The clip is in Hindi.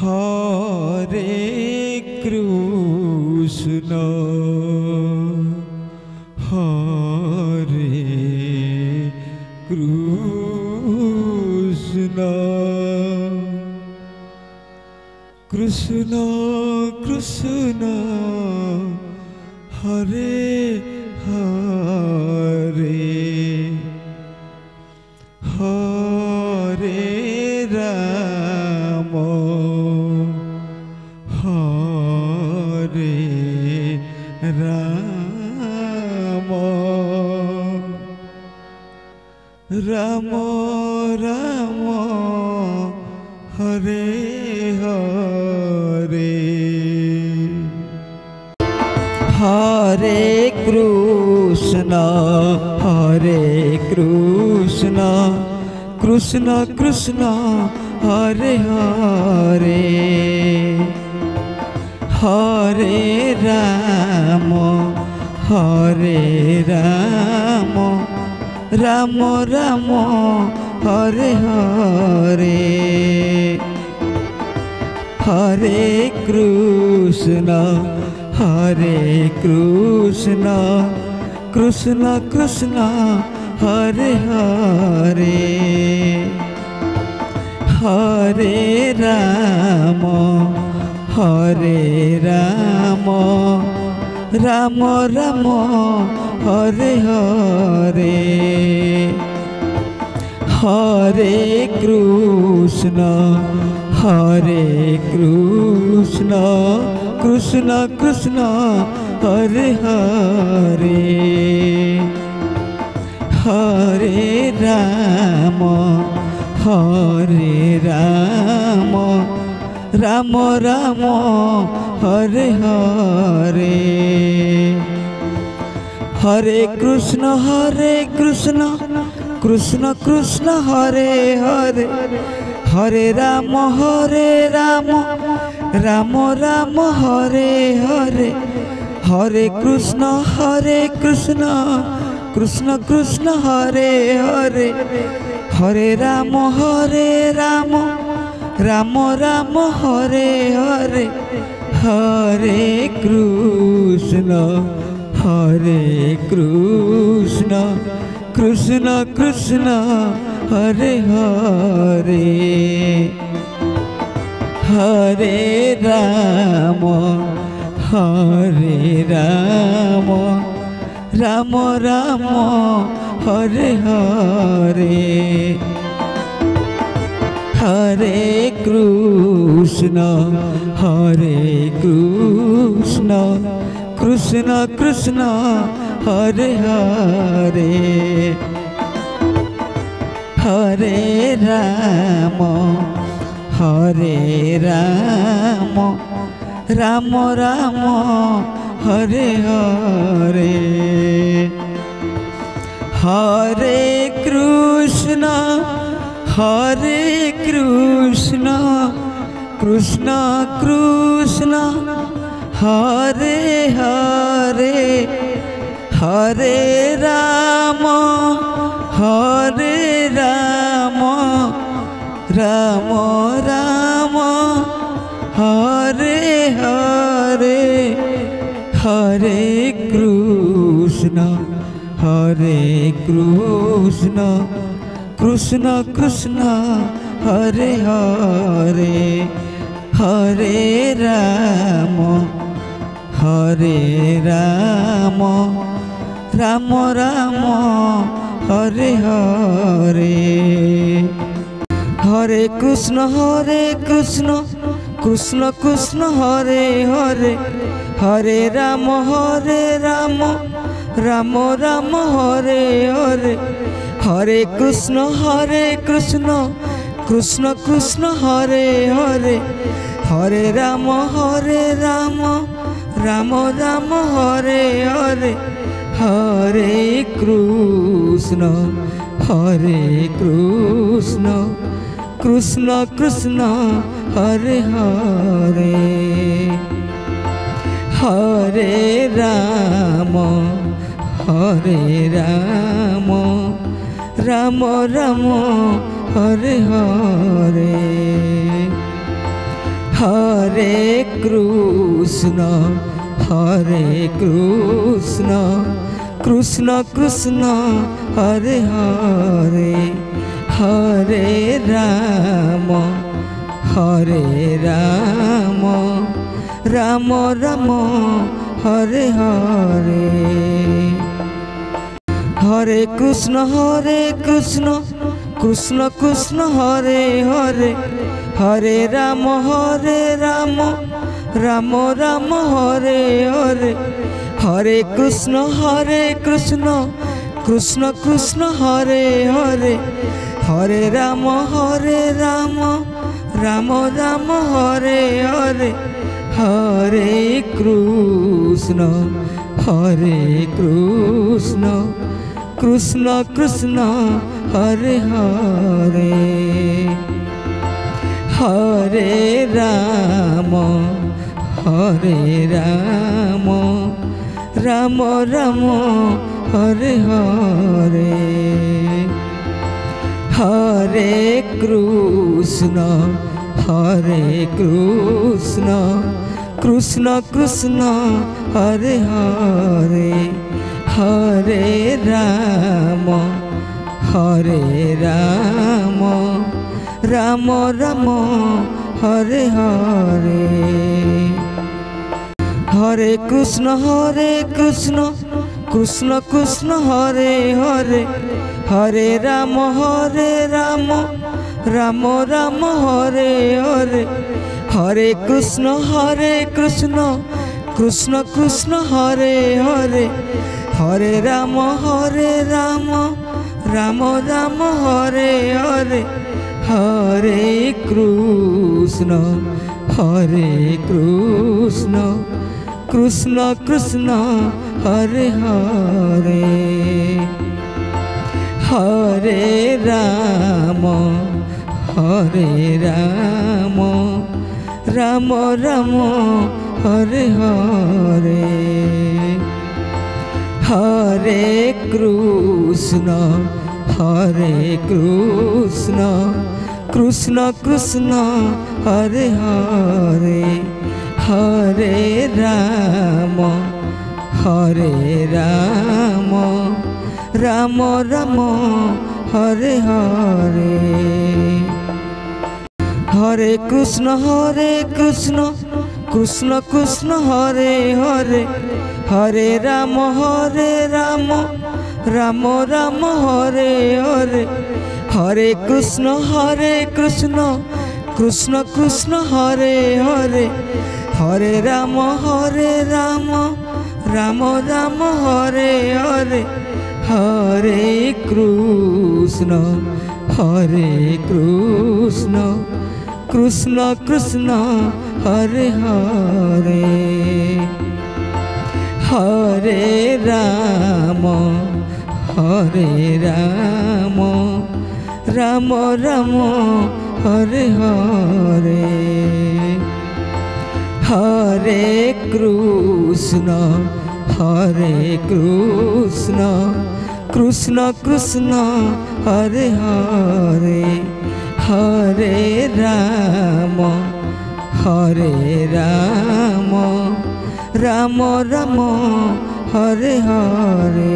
हरे कृष्ण हरे कृष्ण कृष्ण कृष्ण हरे हरे हरे राम हरे राम राम राम हरे हरे हरे कृष्ण कृष्ण कृष्ण हरे हरे हरे राम राम राम हरे हरे हरे कृष्ण कृष्ण कृष्ण हरे हरे हरे राम राम राम हरे हरे हरे कृष्ण कृष्ण कृष्ण हरे हरे हरे राम राम राम हरे हरे हरे कृष्ण कृष्ण कृष्ण हरे हरे हरे राम राम राम हरे हरे हरे कृष्ण कृष्ण कृष्ण हरे हरे हरे राम राम राम हरे हरे हरे कृष्ण कृष्ण कृष्ण हरे हरे हरे राम राम राम हरे हरे हरे कृष्ण कृष्ण कृष्ण हरे हरे हरे राम राम राम हरे हरे हरे कृष्ण कृष्ण कृष्ण हरे हरे हरे राम राम राम हरे हरे हरे कृष्ण कृष्ण कृष्ण हरे हरे हरे राम राम राम हरे हरे हरे कृष्ण कृष्ण कृष्ण हरे हरे हरे राम राम राम हरे हरे हरे कृष्ण कृष्ण कृष्ण हरे हरे हरे राम राम राम हरे हरे हरे कृष्ण कृष्ण कृष्ण हरे हरे हरे राम राम राम हरे हरे হরে কৃষ্ণ কৃষ্ণ কৃষ্ণ হরে হরে হরে রাম রাম রাম হরে হরে হরে কৃষ্ণ কৃষ্ণ কৃষ্ণ হরে হরে হরে রাম রাম রাম হরে হরে হরে কৃষ্ণ কৃষ্ণ কৃষ্ণ হরে হরে হরে রাম রাম রাম হরে হরে হরে কৃষ্ণ কৃষ্ণ কৃষ্ণ হরে হরে হরে রাম রাম রাম হরে হরে হরে কৃষ্ণ কৃষ্ণ কৃষ্ণ হরে হরে হরে রাম রাম রাম হরে হরে হরে কৃষ্ণ কৃষ্ণ কৃষ্ণ হরে হরে হরে রাম রাম রাম হরে হরে হরে কৃষ্ণ কৃষ্ণ কৃষ্ণ হরে হরে হরে রাম রাম রাম হরে হরে হরে কৃষ্ণ কৃষ্ণ কৃষ্ণ হরে হরে হরে রাম রাম রাম হরে হরে হরে কৃষ্ণ কৃষ্ণ কৃষ্ণ হরে হরে হরে রাম রাম রাম হরে হরে হরে কৃষ্ণ কৃষ্ণ কৃষ্ণ হরে হরে হরে রাম রাম রাম হরে হরে হরে কৃষ্ণ কৃষ্ণ কৃষ্ণ হরে হরে হরে রাম রাম রাম হরে হরে হরে কৃষ্ণ কৃষ্ণ কৃষ্ণ হরে হরে হরে রাম রাম রাম হরে হরে হরে কৃষ্ণ কৃষ্ণ কৃষ্ণ হরে হরে হরে রাম রাম রাম হরে হরে